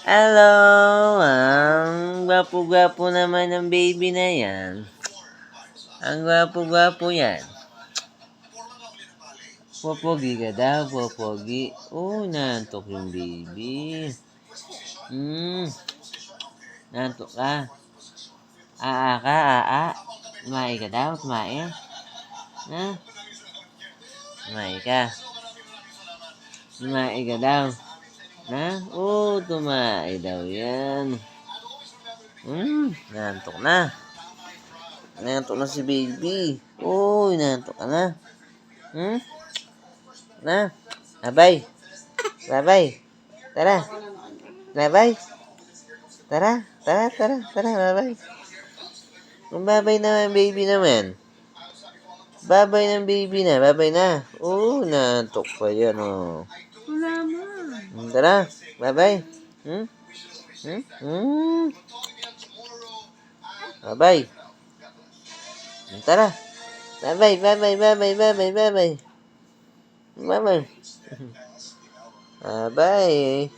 Hello, ang gwapo-gwapo naman ng baby na yan. Ang gwapo-gwapo yan. Popogi ka daw, popogi. Oh, nantok yung baby. Nantok ka. Aa ka, aa. Kumain ka daw, kumain. Ha? Kumain ka. Kumain ka daw. Ha? Oh, tumain daw yan. Nantok na. Nantok na si baby. Oh, nantok ka na. Na? Abay. Babay. Tara. Babay. Tara. Babay. Babay na, baby naman. Babay ng baby na. Babay na. Oh, nantok pa yan, oh. Wala man. Tara. Babay. Babay. Tara. Babay. Babay. Babay.